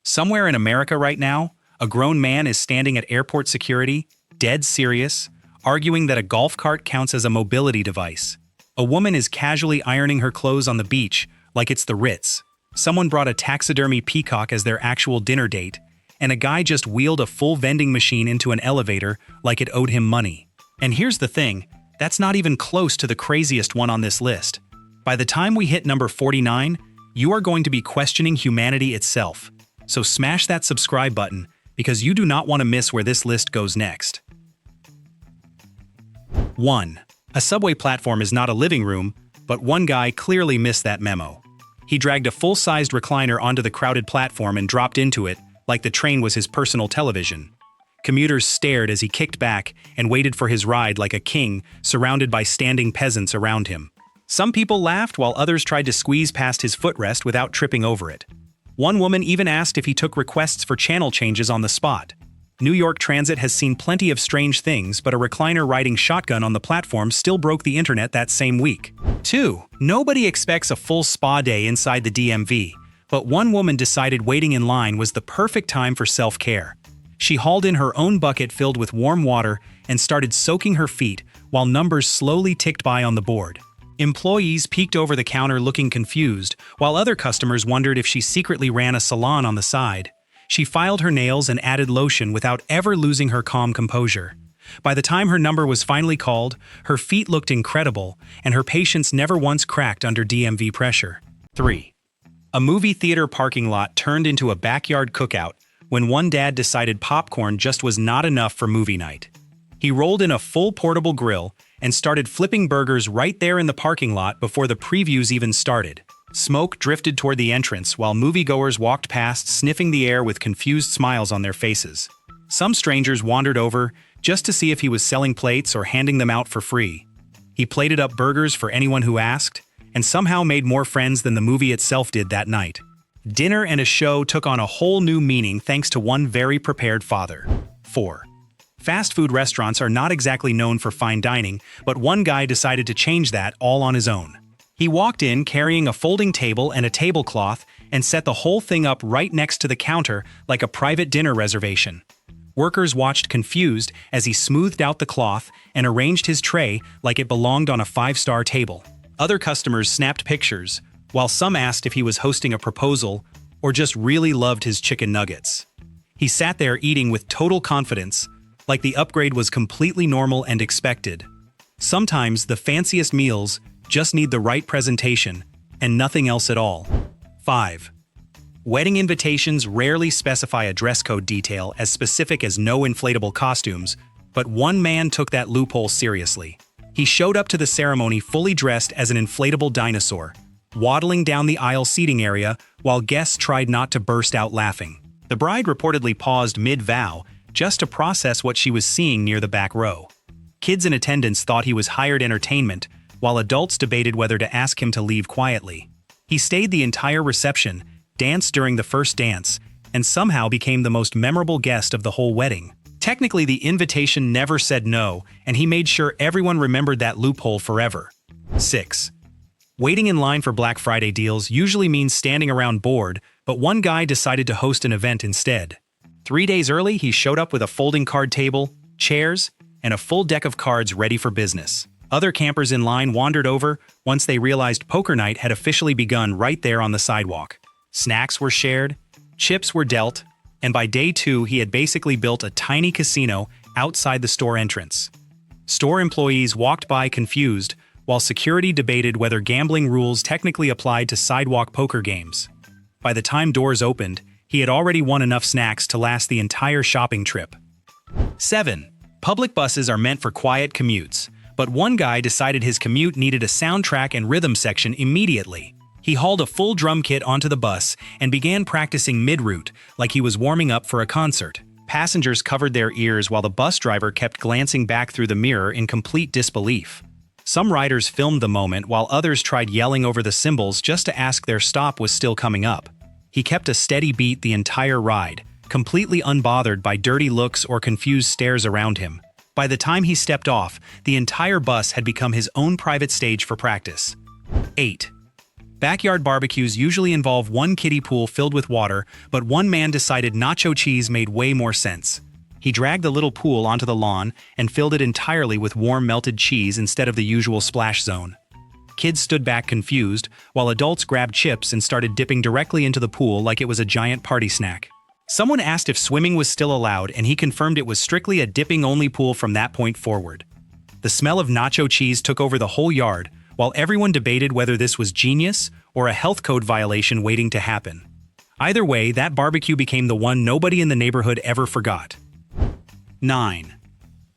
Somewhere in America right now, a grown man is standing at airport security, dead serious, arguing that a golf cart counts as a mobility device. A woman is casually ironing her clothes on the beach like it's the Ritz. Someone brought a taxidermy peacock as their actual dinner date, and a guy just wheeled a full vending machine into an elevator like it owed him money. And here's the thing, that's not even close to the craziest one on this list. By the time we hit number 49, you are going to be questioning humanity itself. So smash that subscribe button, because you do not want to miss where this list goes next. 1. A subway platform is not a living room, but one guy clearly missed that memo. He dragged a full-sized recliner onto the crowded platform and dropped into it, like the train was his personal television. Commuters stared as he kicked back and waited for his ride like a king, surrounded by standing peasants around him. Some people laughed while others tried to squeeze past his footrest without tripping over it. One woman even asked if he took requests for channel changes on the spot. New York Transit has seen plenty of strange things, but a recliner riding shotgun on the platform still broke the internet that same week. 2. Nobody expects a full spa day inside the DMV, but one woman decided waiting in line was the perfect time for self-care. She hauled in her own bucket filled with warm water and started soaking her feet while numbers slowly ticked by on the board. Employees peeked over the counter looking confused, while other customers wondered if she secretly ran a salon on the side. She filed her nails and added lotion without ever losing her calm composure. By the time her number was finally called, her feet looked incredible, and her patience never once cracked under DMV pressure. 3. A movie theater parking lot turned into a backyard cookout when one dad decided popcorn just was not enough for movie night. He rolled in a full portable grill and started flipping burgers right there in the parking lot before the previews even started. Smoke drifted toward the entrance while moviegoers walked past, sniffing the air with confused smiles on their faces. Some strangers wandered over just to see if he was selling plates or handing them out for free. He plated up burgers for anyone who asked, and somehow made more friends than the movie itself did that night. Dinner and a show took on a whole new meaning thanks to one very prepared father. 4. Fast food restaurants are not exactly known for fine dining, but one guy decided to change that all on his own. He walked in carrying a folding table and a tablecloth and set the whole thing up right next to the counter like a private dinner reservation. Workers watched confused as he smoothed out the cloth and arranged his tray like it belonged on a 5-star table. Other customers snapped pictures, while some asked if he was hosting a proposal or just really loved his chicken nuggets. He sat there eating with total confidence, like the upgrade was completely normal and expected. Sometimes the fanciest meals just need the right presentation and nothing else at all. 5. Wedding invitations rarely specify a dress code detail as specific as no inflatable costumes, but one man took that loophole seriously. He showed up to the ceremony fully dressed as an inflatable dinosaur, waddling down the aisle seating area while guests tried not to burst out laughing. The bride reportedly paused mid-vow just to process what she was seeing near the back row. Kids in attendance thought he was hired entertainment, while adults debated whether to ask him to leave quietly. He stayed the entire reception, danced during the first dance, and somehow became the most memorable guest of the whole wedding. Technically, the invitation never said no, and he made sure everyone remembered that loophole forever. 6. Waiting in line for Black Friday deals usually means standing around bored, but one guy decided to host an event instead. 3 days early, he showed up with a folding card table, chairs, and a full deck of cards ready for business. Other campers in line wandered over once they realized poker night had officially begun right there on the sidewalk. Snacks were shared, chips were dealt, and by day 2 he had basically built a tiny casino outside the store entrance. Store employees walked by confused, while security debated whether gambling rules technically applied to sidewalk poker games. By the time doors opened, he had already won enough snacks to last the entire shopping trip. 7. Public buses are meant for quiet commutes, but one guy decided his commute needed a soundtrack and rhythm section immediately. He hauled a full drum kit onto the bus and began practicing mid-route like he was warming up for a concert. Passengers covered their ears while the bus driver kept glancing back through the mirror in complete disbelief. Some riders filmed the moment while others tried yelling over the cymbals just to ask their stop was still coming up. He kept a steady beat the entire ride, completely unbothered by dirty looks or confused stares around him. By the time he stepped off, the entire bus had become his own private stage for practice. 8. Backyard barbecues usually involve one kiddie pool filled with water, but one man decided nacho cheese made way more sense. He dragged the little pool onto the lawn and filled it entirely with warm melted cheese instead of the usual splash zone. Kids stood back confused, while adults grabbed chips and started dipping directly into the pool like it was a giant party snack. Someone asked if swimming was still allowed, and he confirmed it was strictly a dipping-only pool from that point forward. The smell of nacho cheese took over the whole yard, while everyone debated whether this was genius or a health code violation waiting to happen. Either way, that barbecue became the one nobody in the neighborhood ever forgot. 9.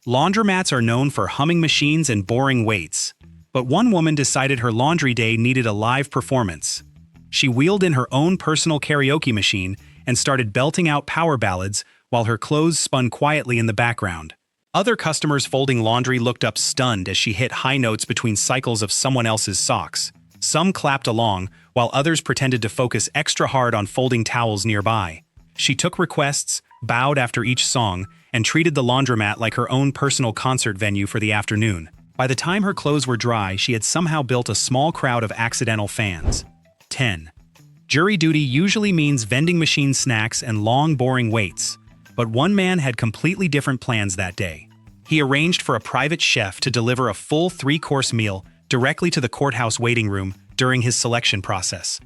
Laundromats are known for humming machines and boring waits, but one woman decided her laundry day needed a live performance. She wheeled in her own personal karaoke machine and started belting out power ballads while her clothes spun quietly in the background. Other customers folding laundry looked up stunned as she hit high notes between cycles of someone else's socks. Some clapped along, while others pretended to focus extra hard on folding towels nearby. She took requests, bowed after each song, and treated the laundromat like her own personal concert venue for the afternoon. By the time her clothes were dry, she had somehow built a small crowd of accidental fans. 10. Jury duty usually means vending machine snacks and long, boring waits. But one man had completely different plans that day. He arranged for a private chef to deliver a full 3-course meal directly to the courthouse waiting room during his selection process.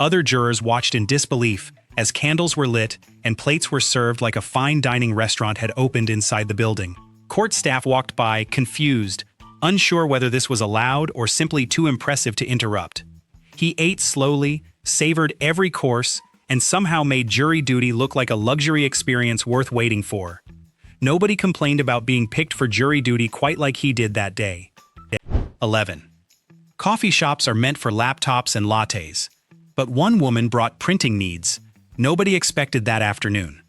Other jurors watched in disbelief as candles were lit and plates were served like a fine dining restaurant had opened inside the building. Court staff walked by, confused, unsure whether this was allowed or simply too impressive to interrupt. He ate slowly, savored every course, and somehow made jury duty look like a luxury experience worth waiting for. Nobody complained about being picked for jury duty quite like he did that day. 11. Coffee shops are meant for laptops and lattes. But one woman brought printing needs. Nobody expected that afternoon.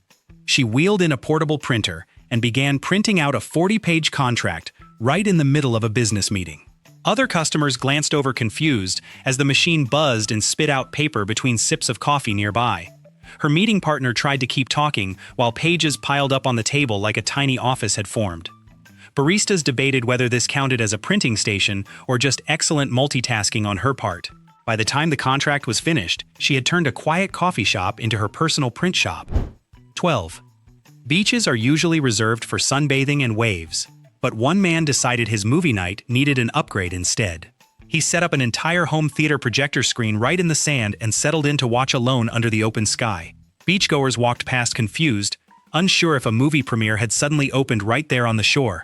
She wheeled in a portable printer and began printing out a 40-page contract right in the middle of a business meeting. Other customers glanced over confused as the machine buzzed and spit out paper between sips of coffee nearby. Her meeting partner tried to keep talking while pages piled up on the table like a tiny office had formed. Baristas debated whether this counted as a printing station or just excellent multitasking on her part. By the time the contract was finished, she had turned a quiet coffee shop into her personal print shop. 12. Beaches are usually reserved for sunbathing and waves. But one man decided his movie night needed an upgrade instead. He set up an entire home theater projector screen right in the sand and settled in to watch alone under the open sky. Beachgoers walked past confused, unsure if a movie premiere had suddenly opened right there on the shore.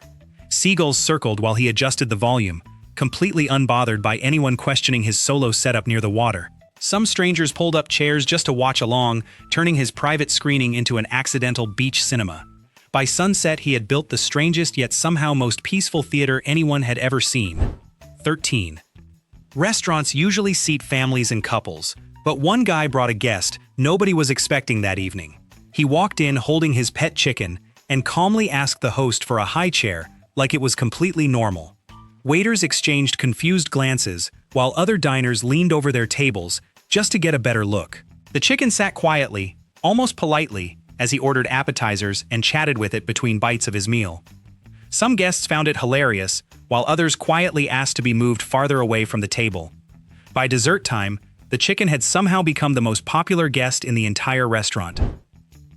Seagulls circled while he adjusted the volume, completely unbothered by anyone questioning his solo setup near the water. Some strangers pulled up chairs just to watch along, turning his private screening into an accidental beach cinema. By sunset, he had built the strangest yet somehow most peaceful theater anyone had ever seen. 13. Restaurants usually seat families and couples, but one guy brought a guest nobody was expecting that evening. He walked in holding his pet chicken and calmly asked the host for a high chair like it was completely normal. Waiters exchanged confused glances while other diners leaned over their tables just to get a better look. The chicken sat quietly, almost politely, as he ordered appetizers and chatted with it between bites of his meal. Some guests found it hilarious, while others quietly asked to be moved farther away from the table. By dessert time, the chicken had somehow become the most popular guest in the entire restaurant.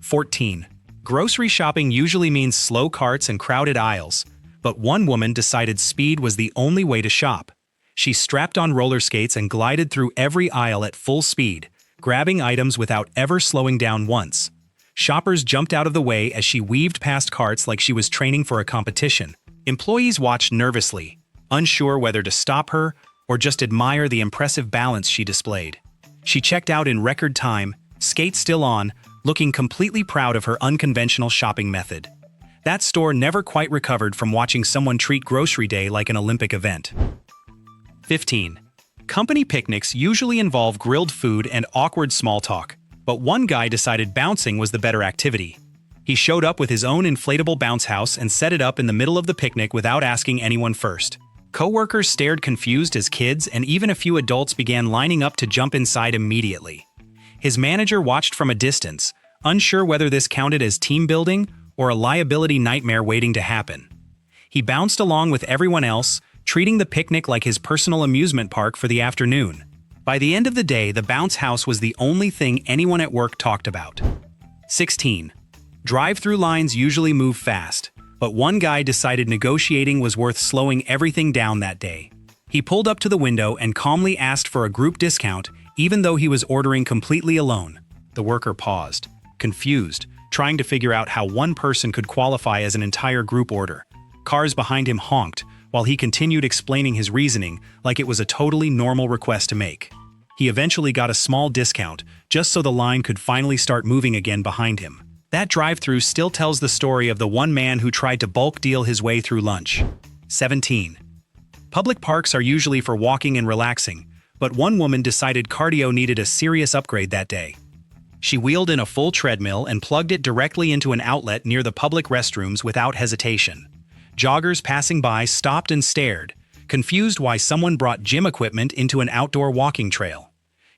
14. Grocery shopping usually means slow carts and crowded aisles, but one woman decided speed was the only way to shop. She strapped on roller skates and glided through every aisle at full speed, grabbing items without ever slowing down once. Shoppers jumped out of the way as she weaved past carts like she was training for a competition. Employees watched nervously, unsure whether to stop her or just admire the impressive balance she displayed. She checked out in record time, skates still on, looking completely proud of her unconventional shopping method. That store never quite recovered from watching someone treat grocery day like an Olympic event. 15. Company picnics usually involve grilled food and awkward small talk. But one guy decided bouncing was the better activity. He showed up with his own inflatable bounce house and set it up in the middle of the picnic without asking anyone first. Coworkers stared confused as kids, and even a few adults began lining up to jump inside immediately. His manager watched from a distance, unsure whether this counted as team building or a liability nightmare waiting to happen. He bounced along with everyone else, treating the picnic like his personal amusement park for the afternoon. By the end of the day, the bounce house was the only thing anyone at work talked about. 16. Drive-through lines usually move fast, but one guy decided negotiating was worth slowing everything down that day. He pulled up to the window and calmly asked for a group discount, even though he was ordering completely alone. The worker paused, confused, trying to figure out how one person could qualify as an entire group order. Cars behind him honked, while he continued explaining his reasoning like it was a totally normal request to make. He eventually got a small discount, just so the line could finally start moving again behind him. That drive-through still tells the story of the one man who tried to bulk deal his way through lunch. 17. Public parks are usually for walking and relaxing, but one woman decided cardio needed a serious upgrade that day. She wheeled in a full treadmill and plugged it directly into an outlet near the public restrooms without hesitation. Joggers passing by stopped and stared, confused why someone brought gym equipment into an outdoor walking trail.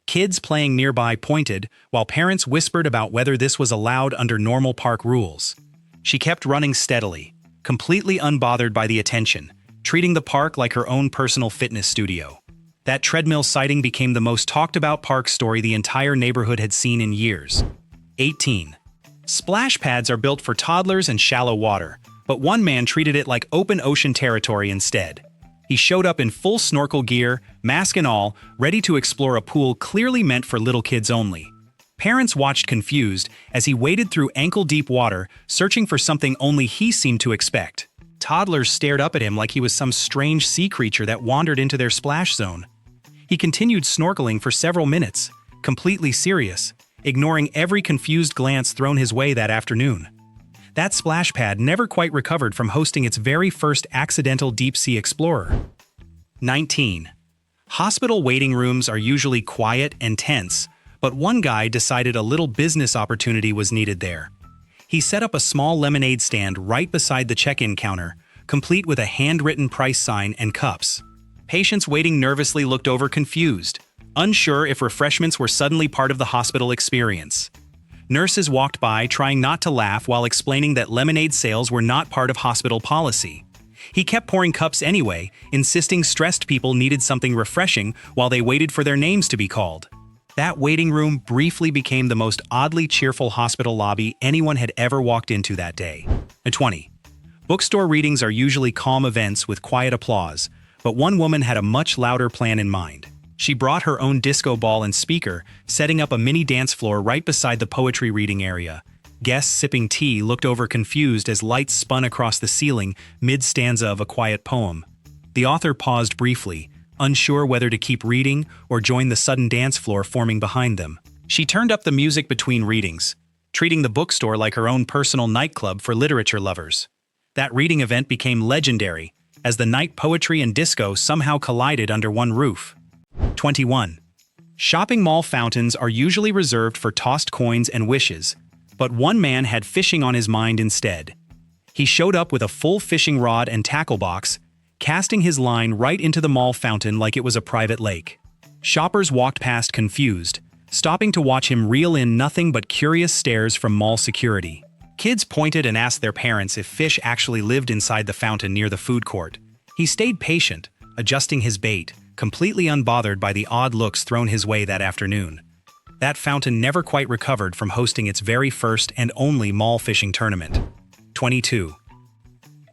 Kids playing nearby pointed, while parents whispered about whether this was allowed under normal park rules. She kept running steadily, completely unbothered by the attention, treating the park like her own personal fitness studio. That treadmill sighting became the most talked-about park story the entire neighborhood had seen in years. 18. Splash pads are built for toddlers and shallow water, but one man treated it like open ocean territory instead. He showed up in full snorkel gear, mask and all, ready to explore a pool clearly meant for little kids only. Parents watched confused as he waded through ankle-deep water, searching for something only he seemed to expect. Toddlers stared up at him like he was some strange sea creature that wandered into their splash zone. He continued snorkeling for several minutes, completely serious, ignoring every confused glance thrown his way that afternoon. That splash pad never quite recovered from hosting its very first accidental deep-sea explorer. 19. Hospital waiting rooms are usually quiet and tense, but one guy decided a little business opportunity was needed there. He set up a small lemonade stand right beside the check-in counter, complete with a handwritten price sign and cups. Patients waiting nervously looked over confused, unsure if refreshments were suddenly part of the hospital experience. Nurses walked by trying not to laugh while explaining that lemonade sales were not part of hospital policy. He kept pouring cups anyway, insisting stressed people needed something refreshing while they waited for their names to be called. That waiting room briefly became the most oddly cheerful hospital lobby anyone had ever walked into that day. 20. Bookstore readings are usually calm events with quiet applause, but one woman had a much louder plan in mind. She brought her own disco ball and speaker, setting up a mini dance floor right beside the poetry reading area. Guests sipping tea looked over confused as lights spun across the ceiling mid-stanza of a quiet poem. The author paused briefly, unsure whether to keep reading or join the sudden dance floor forming behind them. She turned up the music between readings, treating the bookstore like her own personal nightclub for literature lovers. That reading event became legendary, as the night poetry and disco somehow collided under one roof. 21. Shopping mall fountains are usually reserved for tossed coins and wishes, but one man had fishing on his mind instead. He showed up with a full fishing rod and tackle box, casting his line right into the mall fountain like it was a private lake. Shoppers walked past confused, stopping to watch him reel in nothing but curious stares from mall security. Kids pointed and asked their parents if fish actually lived inside the fountain near the food court. He stayed patient, adjusting his bait, completely unbothered by the odd looks thrown his way that afternoon. That fountain never quite recovered from hosting its very first and only mall fishing tournament. 22.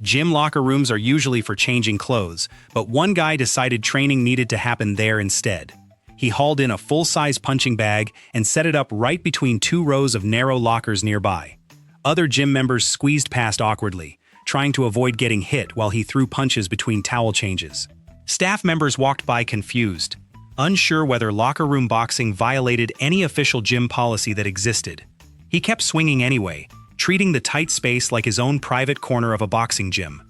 Gym locker rooms are usually for changing clothes, but one guy decided training needed to happen there instead. He hauled in a full-size punching bag and set it up right between two rows of narrow lockers nearby. Other gym members squeezed past awkwardly, trying to avoid getting hit while he threw punches between towel changes. Staff members walked by confused, unsure whether locker room boxing violated any official gym policy that existed. He kept swinging anyway, treating the tight space like his own private corner of a boxing gym.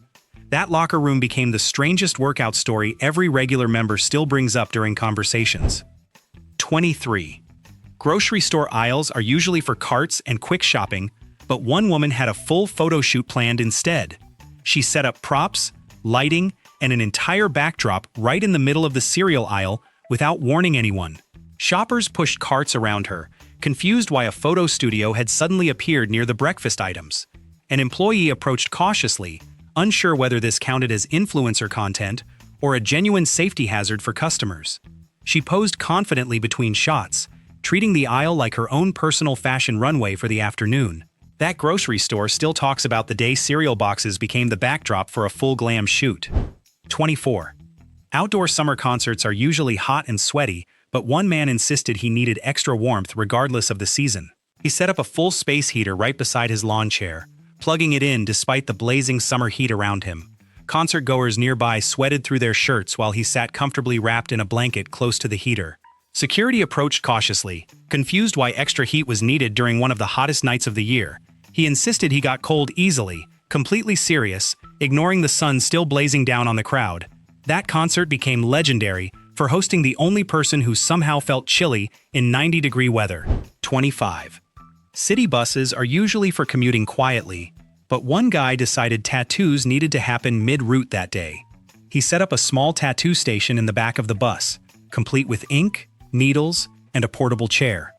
That locker room became the strangest workout story every regular member still brings up during conversations. 23. Grocery store aisles are usually for carts and quick shopping, but one woman had a full photo shoot planned instead. She set up props, lighting, and an entire backdrop right in the middle of the cereal aisle without warning anyone. Shoppers pushed carts around her, confused why a photo studio had suddenly appeared near the breakfast items. An employee approached cautiously, unsure whether this counted as influencer content or a genuine safety hazard for customers. She posed confidently between shots, treating the aisle like her own personal fashion runway for the afternoon. That grocery store still talks about the day cereal boxes became the backdrop for a full glam shoot. 24. Outdoor summer concerts are usually hot and sweaty, but one man insisted he needed extra warmth regardless of the season. He set up a full space heater right beside his lawn chair, plugging it in despite the blazing summer heat around him. Concert-goers nearby sweated through their shirts while he sat comfortably wrapped in a blanket close to the heater. Security approached cautiously, confused why extra heat was needed during one of the hottest nights of the year. He insisted he got cold easily, completely serious, ignoring the sun still blazing down on the crowd. That concert became legendary for hosting the only person who somehow felt chilly in 90-degree weather. 25. City buses are usually for commuting quietly, but one guy decided tattoos needed to happen mid-route that day. He set up a small tattoo station in the back of the bus, complete with ink, needles, and a portable chair.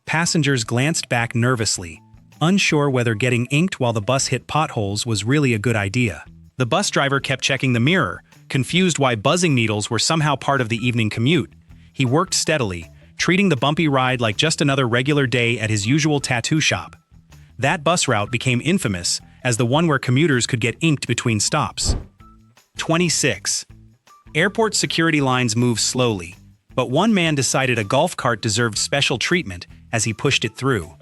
Passengers glanced back nervously, unsure whether getting inked while the bus hit potholes was really a good idea. The bus driver kept checking the mirror, confused why buzzing needles were somehow part of the evening commute. He worked steadily, treating the bumpy ride like just another regular day at his usual tattoo shop. That bus route became infamous as the one where commuters could get inked between stops. 26. Airport security lines move slowly, but one man decided a golf cart deserved special treatment as he pushed it through.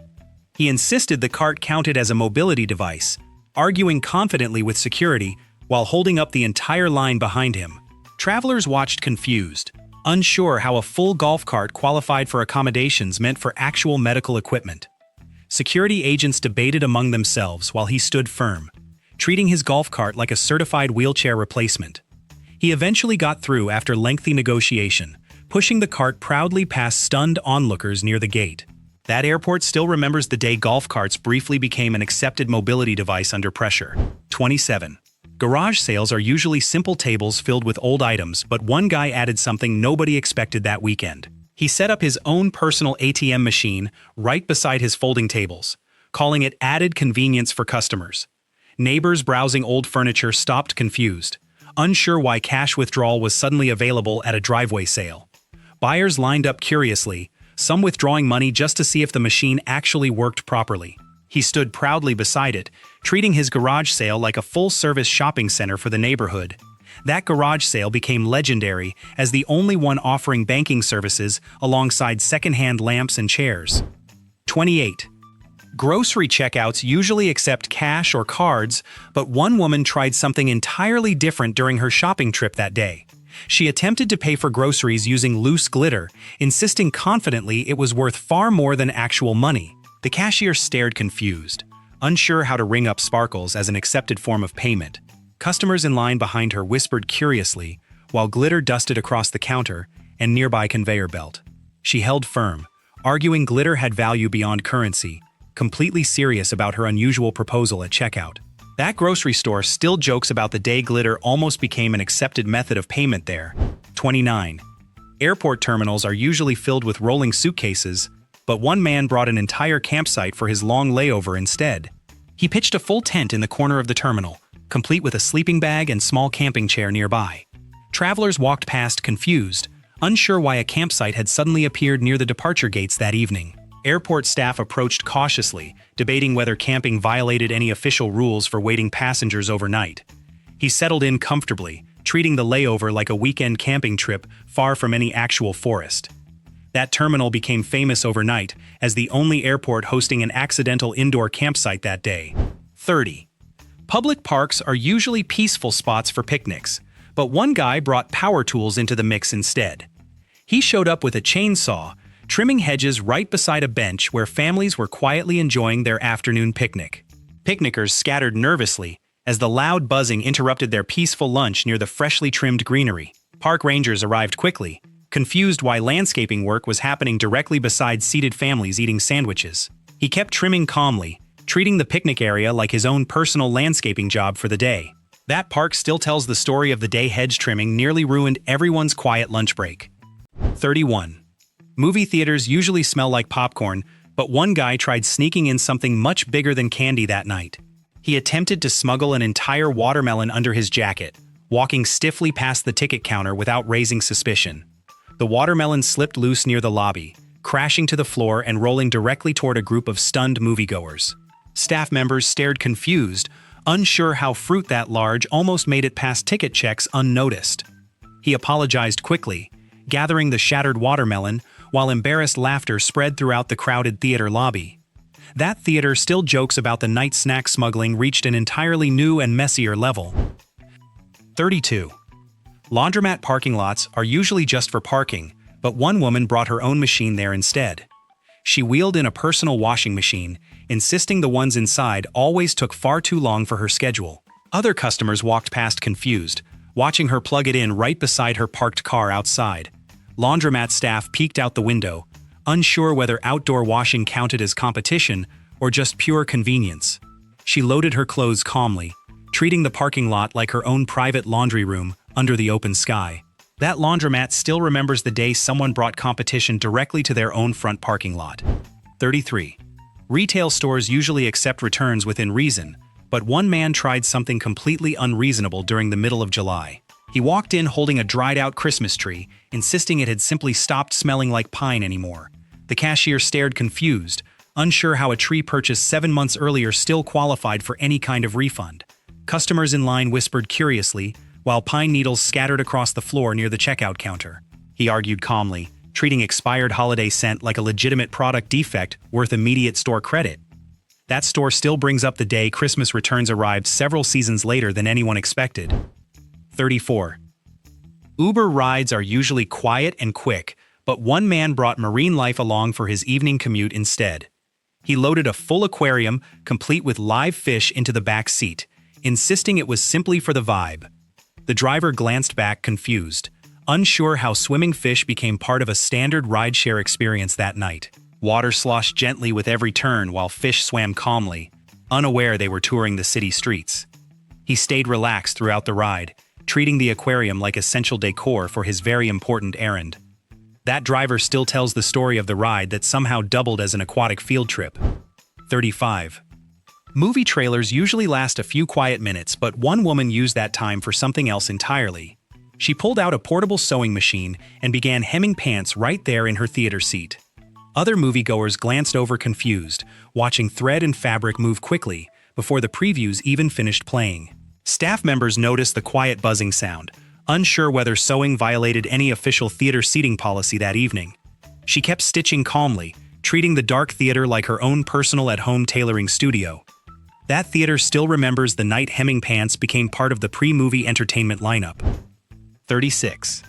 He insisted the cart counted as a mobility device, arguing confidently with security while holding up the entire line behind him. Travelers watched confused, unsure how a full golf cart qualified for accommodations meant for actual medical equipment. Security agents debated among themselves while he stood firm, treating his golf cart like a certified wheelchair replacement. He eventually got through after lengthy negotiation, pushing the cart proudly past stunned onlookers near the gate. That airport still remembers the day golf carts briefly became an accepted mobility device under pressure. 27. Garage sales are usually simple tables filled with old items, but one guy added something nobody expected that weekend. He set up his own personal ATM machine right beside his folding tables, calling it added convenience for customers. Neighbors browsing old furniture stopped confused, unsure why cash withdrawal was suddenly available at a driveway sale. Buyers lined up curiously, some withdrawing money just to see if the machine actually worked properly. He stood proudly beside it, treating his garage sale like a full-service shopping center for the neighborhood. That garage sale became legendary as the only one offering banking services alongside second-hand lamps and chairs. 28. Grocery checkouts usually accept cash or cards, but one woman tried something entirely different during her shopping trip that day. She attempted to pay for groceries using loose glitter, insisting confidently it was worth far more than actual money. The cashier stared confused, unsure how to ring up sparkles as an accepted form of payment. Customers in line behind her whispered curiously, while glitter dusted across the counter and nearby conveyor belt. She held firm, arguing glitter had value beyond currency, completely serious about her unusual proposal at checkout. That grocery store still jokes about the day glitter almost became an accepted method of payment there. 29. Airport terminals are usually filled with rolling suitcases, but one man brought an entire campsite for his long layover instead. He pitched a full tent in the corner of the terminal, complete with a sleeping bag and small camping chair nearby. Travelers walked past confused, unsure why a campsite had suddenly appeared near the departure gates that evening. Airport staff approached cautiously, debating whether camping violated any official rules for waiting passengers overnight. He settled in comfortably, treating the layover like a weekend camping trip far from any actual forest. That terminal became famous overnight as the only airport hosting an accidental indoor campsite that day. 30. Public parks are usually peaceful spots for picnics, but one guy brought power tools into the mix instead. He showed up with a chainsaw, trimming hedges right beside a bench where families were quietly enjoying their afternoon picnic. Picnickers scattered nervously as the loud buzzing interrupted their peaceful lunch near the freshly trimmed greenery. Park rangers arrived quickly, confused why landscaping work was happening directly beside seated families eating sandwiches. He kept trimming calmly, treating the picnic area like his own personal landscaping job for the day. That park still tells the story of the day hedge trimming nearly ruined everyone's quiet lunch break. 31. Movie theaters usually smell like popcorn, but one guy tried sneaking in something much bigger than candy that night. He attempted to smuggle an entire watermelon under his jacket, walking stiffly past the ticket counter without raising suspicion. The watermelon slipped loose near the lobby, crashing to the floor and rolling directly toward a group of stunned moviegoers. Staff members stared confused, unsure how fruit that large almost made it past ticket checks unnoticed. He apologized quickly, gathering the shattered watermelon, while embarrassed laughter spread throughout the crowded theater lobby. That theater still jokes about the night snack smuggling reached an entirely new and messier level. 32. Laundromat parking lots are usually just for parking, but one woman brought her own machine there instead. She wheeled in a personal washing machine, insisting the ones inside always took far too long for her schedule. Other customers walked past confused, watching her plug it in right beside her parked car outside. Laundromat staff peeked out the window, unsure whether outdoor washing counted as competition or just pure convenience. She loaded her clothes calmly, treating the parking lot like her own private laundry room under the open sky. That laundromat still remembers the day someone brought competition directly to their own front parking lot. 33. Retail stores usually accept returns within reason, but one man tried something completely unreasonable during the middle of July. He walked in holding a dried-out Christmas tree, insisting it had simply stopped smelling like pine anymore. The cashier stared confused, unsure how a tree purchased 7 months earlier still qualified for any kind of refund. Customers in line whispered curiously, while pine needles scattered across the floor near the checkout counter. He argued calmly, treating expired holiday scent like a legitimate product defect worth immediate store credit. That store still brings up the day Christmas returns arrived several seasons later than anyone expected. 34. Uber rides are usually quiet and quick, but one man brought marine life along for his evening commute instead. He loaded a full aquarium, complete with live fish, into the back seat, insisting it was simply for the vibe. The driver glanced back confused, unsure how swimming fish became part of a standard rideshare experience that night. Water sloshed gently with every turn while fish swam calmly, unaware they were touring the city streets. He stayed relaxed throughout the ride, treating the aquarium like essential decor for his very important errand. That driver still tells the story of the ride that somehow doubled as an aquatic field trip. 35. Movie trailers usually last a few quiet minutes, but one woman used that time for something else entirely. She pulled out a portable sewing machine and began hemming pants right there in her theater seat. Other moviegoers glanced over confused, watching thread and fabric move quickly before the previews even finished playing. Staff members noticed the quiet buzzing sound, unsure whether sewing violated any official theater seating policy that evening. She kept stitching calmly, treating the dark theater like her own personal at-home tailoring studio. That theater still remembers the night hemming pants became part of the pre-movie entertainment lineup. 36.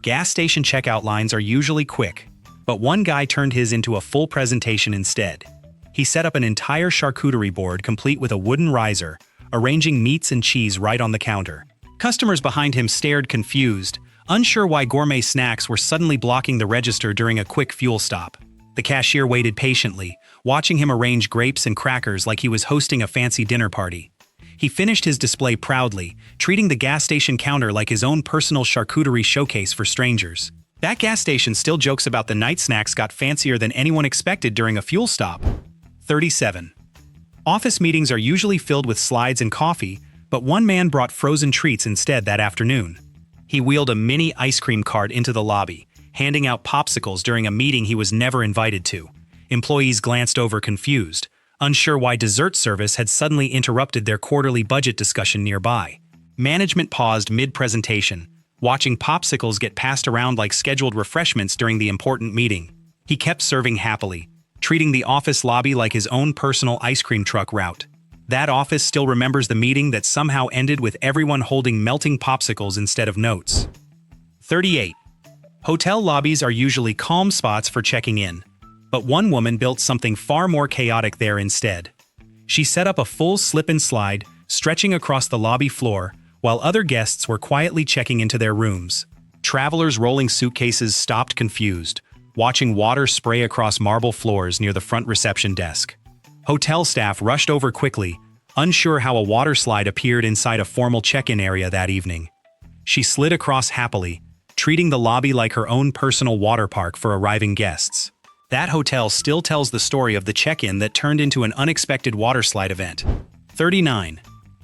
Gas station checkout lines are usually quick, but one guy turned his into a full presentation instead. He set up an entire charcuterie board complete with a wooden riser, arranging meats and cheese right on the counter. Customers behind him stared confused, unsure why gourmet snacks were suddenly blocking the register during a quick fuel stop. The cashier waited patiently, watching him arrange grapes and crackers like he was hosting a fancy dinner party. He finished his display proudly, treating the gas station counter like his own personal charcuterie showcase for strangers. That gas station still jokes about the night snacks got fancier than anyone expected during a fuel stop. 37. Office meetings are usually filled with slides and coffee, but one man brought frozen treats instead that afternoon. He wheeled a mini ice cream cart into the lobby, handing out popsicles during a meeting he was never invited to. Employees glanced over confused, unsure why dessert service had suddenly interrupted their quarterly budget discussion nearby. Management paused mid-presentation, watching popsicles get passed around like scheduled refreshments during the important meeting. He kept serving happily, treating the office lobby like his own personal ice cream truck route. That office still remembers the meeting that somehow ended with everyone holding melting popsicles instead of notes. 38. Hotel lobbies are usually calm spots for checking in, but one woman built something far more chaotic there instead. She set up a full slip and slide, stretching across the lobby floor, while other guests were quietly checking into their rooms. Travelers rolling suitcases stopped confused, watching water spray across marble floors near the front reception desk. Hotel staff rushed over quickly, unsure how a water slide appeared inside a formal check-in area that evening. She slid across happily, treating the lobby like her own personal water park for arriving guests. That hotel still tells the story of the check-in that turned into an unexpected water slide event. 39.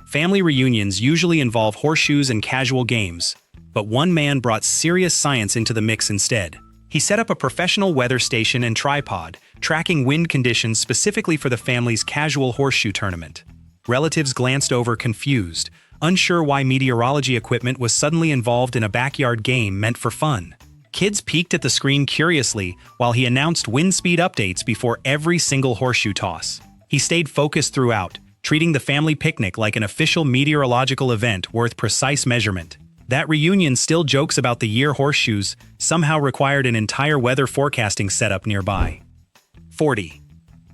Family reunions usually involve horseshoes and casual games, but one man brought serious science into the mix instead. He set up a professional weather station and tripod, tracking wind conditions specifically for the family's casual horseshoe tournament. Relatives glanced over confused, unsure why meteorology equipment was suddenly involved in a backyard game meant for fun. Kids peeked at the screen curiously while he announced wind speed updates before every single horseshoe toss. He stayed focused throughout, treating the family picnic like an official meteorological event worth precise measurement. That reunion still jokes about the year horseshoes somehow required an entire weather forecasting setup nearby. 40.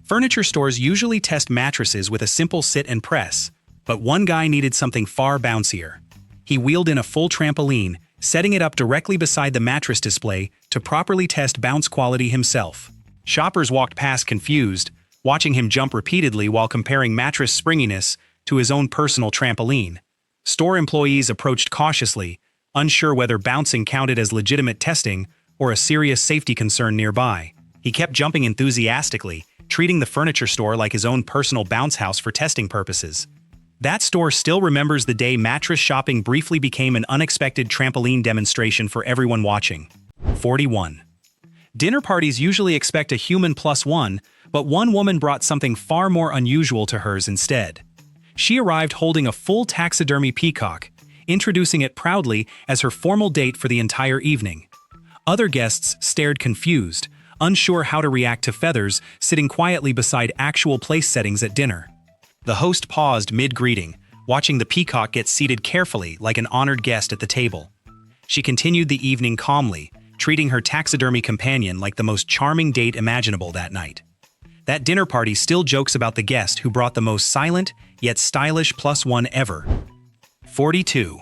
Furniture stores usually test mattresses with a simple sit and press, but one guy needed something far bouncier. He wheeled in a full trampoline, setting it up directly beside the mattress display to properly test bounce quality himself. Shoppers walked past confused, watching him jump repeatedly while comparing mattress springiness to his own personal trampoline. Store employees approached cautiously, unsure whether bouncing counted as legitimate testing or a serious safety concern nearby. He kept jumping enthusiastically, treating the furniture store like his own personal bounce house for testing purposes. That store still remembers the day mattress shopping briefly became an unexpected trampoline demonstration for everyone watching. 41. Dinner parties usually expect a human plus one, but one woman brought something far more unusual to hers instead. She arrived holding a full taxidermy peacock, introducing it proudly as her formal date for the entire evening. Other guests stared confused, unsure how to react to feathers sitting quietly beside actual place settings at dinner. The host paused mid-greeting, watching the peacock get seated carefully like an honored guest at the table. She continued the evening calmly, treating her taxidermy companion like the most charming date imaginable that night. That dinner party still jokes about the guest who brought the most silent, yet stylish plus one ever. 42.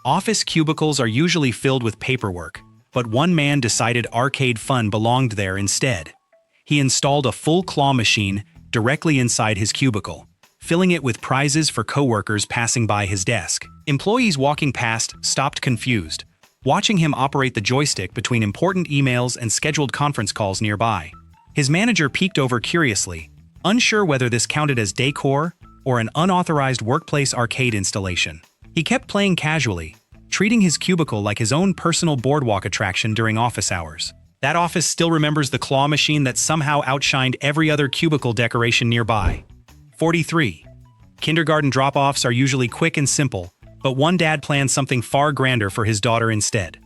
Office cubicles are usually filled with paperwork, but one man decided arcade fun belonged there instead. He installed a full claw machine directly inside his cubicle, filling it with prizes for coworkers passing by his desk. Employees walking past stopped confused, watching him operate the joystick between important emails and scheduled conference calls nearby. His manager peeked over curiously, unsure whether this counted as decor or an unauthorized workplace arcade installation. He kept playing casually, treating his cubicle like his own personal boardwalk attraction during office hours. That office still remembers the claw machine that somehow outshined every other cubicle decoration nearby. 43. Kindergarten drop-offs are usually quick and simple, but one dad planned something far grander for his daughter instead.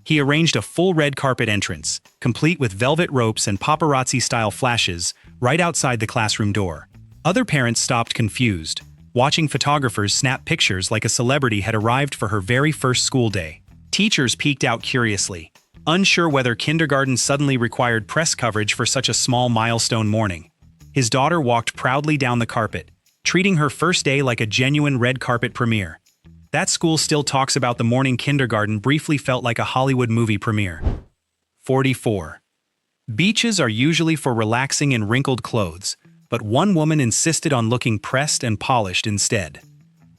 He arranged a full red carpet entrance, complete with velvet ropes and paparazzi-style flashes, right outside the classroom door. Other parents stopped confused, watching photographers snap pictures like a celebrity had arrived for her very first school day. Teachers peeked out curiously, unsure whether kindergarten suddenly required press coverage for such a small milestone morning. His daughter walked proudly down the carpet, treating her first day like a genuine red carpet premiere. That school still talks about the morning kindergarten briefly felt like a Hollywood movie premiere. 44. Beaches are usually for relaxing in wrinkled clothes, but one woman insisted on looking pressed and polished instead.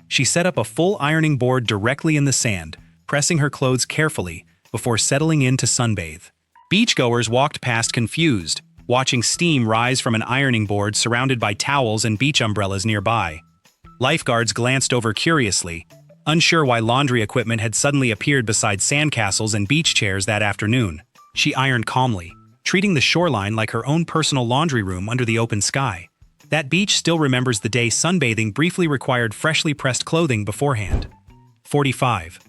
She set up a full ironing board directly in the sand, pressing her clothes carefully before settling in to sunbathe. Beachgoers walked past confused, watching steam rise from an ironing board surrounded by towels and beach umbrellas nearby. Lifeguards glanced over curiously, unsure why laundry equipment had suddenly appeared beside sandcastles and beach chairs that afternoon. She ironed calmly, treating the shoreline like her own personal laundry room under the open sky. That beach still remembers the day sunbathing briefly required freshly pressed clothing beforehand. 45.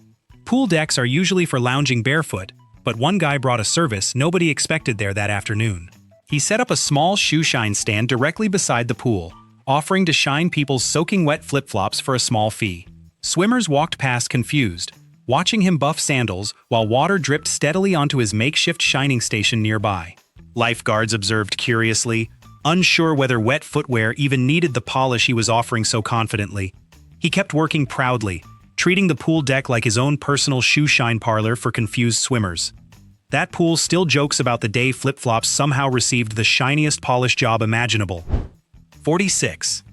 Pool decks are usually for lounging barefoot, but one guy brought a service nobody expected there that afternoon. He set up a small shoe shine stand directly beside the pool, offering to shine people's soaking wet flip-flops for a small fee. Swimmers walked past confused, watching him buff sandals while water dripped steadily onto his makeshift shining station nearby. Lifeguards observed curiously, unsure whether wet footwear even needed the polish he was offering so confidently. He kept working proudly, treating the pool deck like his own personal shoe shine parlor for confused swimmers. That pool still jokes about the day flip-flops somehow received the shiniest polish job imaginable. 46.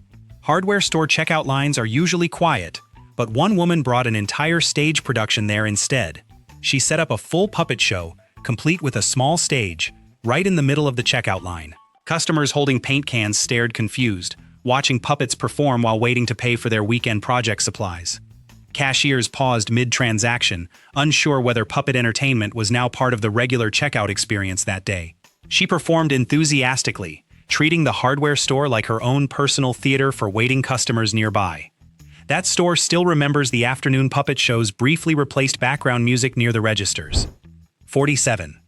Hardware store checkout lines are usually quiet, but one woman brought an entire stage production there instead. She set up a full puppet show, complete with a small stage, right in the middle of the checkout line. Customers holding paint cans stared confused, watching puppets perform while waiting to pay for their weekend project supplies. Cashiers paused mid-transaction, unsure whether puppet entertainment was now part of the regular checkout experience that day. She performed enthusiastically, treating the hardware store like her own personal theater for waiting customers nearby. That store still remembers the afternoon puppet show's briefly replaced background music near the registers. 47.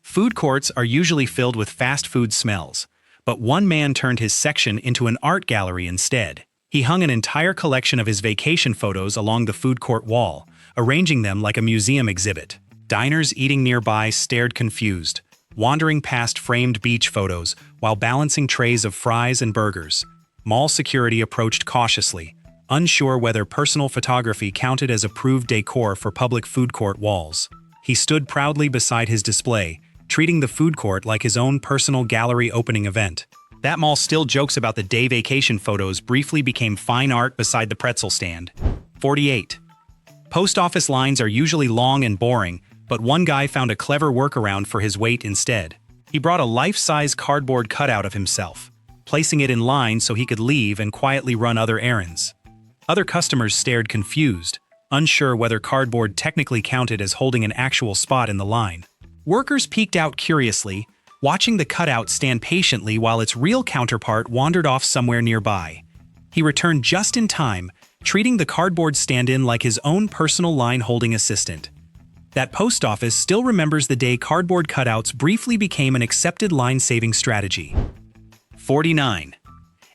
Food courts are usually filled with fast food smells, but one man turned his section into an art gallery instead. He hung an entire collection of his vacation photos along the food court wall, arranging them like a museum exhibit. Diners eating nearby stared confused, wandering past framed beach photos while balancing trays of fries and burgers. Mall security approached cautiously, unsure whether personal photography counted as approved decor for public food court walls. He stood proudly beside his display, treating the food court like his own personal gallery opening event. That mall still jokes about the day vacation photos briefly became fine art beside the pretzel stand. 48. Post office lines are usually long and boring, but one guy found a clever workaround for his wait instead. He brought a life-size cardboard cutout of himself, placing it in line so he could leave and quietly run other errands. Other customers stared confused, unsure whether cardboard technically counted as holding an actual spot in the line. Workers peeked out curiously, watching the cutout stand patiently while its real counterpart wandered off somewhere nearby. He returned just in time, treating the cardboard stand-in like his own personal line-holding assistant. That post office still remembers the day cardboard cutouts briefly became an accepted line-saving strategy. 49.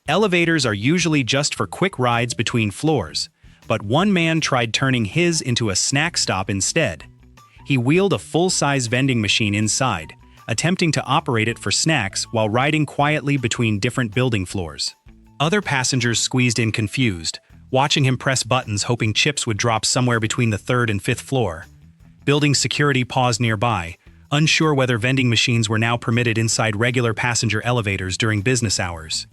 Elevators are usually just for quick rides between floors, but one man tried turning his into a snack stop instead. He wheeled a full-size vending machine inside, attempting to operate it for snacks while riding quietly between different building floors. Other passengers squeezed in confused, watching him press buttons hoping chips would drop somewhere between the third and fifth floor. Building security paused nearby, unsure whether vending machines were now permitted inside regular passenger elevators during business hours.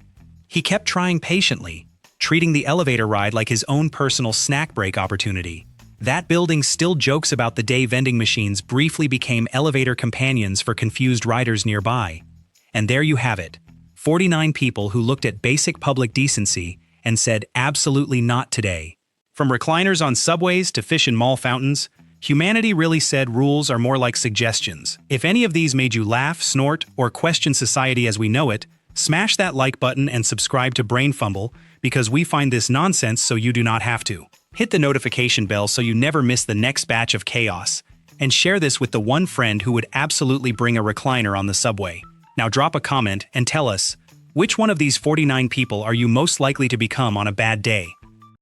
He kept trying patiently, treating the elevator ride like his own personal snack break opportunity. That building still jokes about the day vending machines briefly became elevator companions for confused riders nearby. And there you have it, 49 people who looked at basic public decency and said absolutely not today. From recliners on subways to fish in mall fountains, humanity really said rules are more like suggestions. If any of these made you laugh, snort, or question society as we know it, smash that like button and subscribe to BrainFumble because we find this nonsense so you do not have to. Hit the notification bell so you never miss the next batch of chaos. And share this with the one friend who would absolutely bring a recliner on the subway. Now drop a comment and tell us, which one of these 49 people are you most likely to become on a bad day?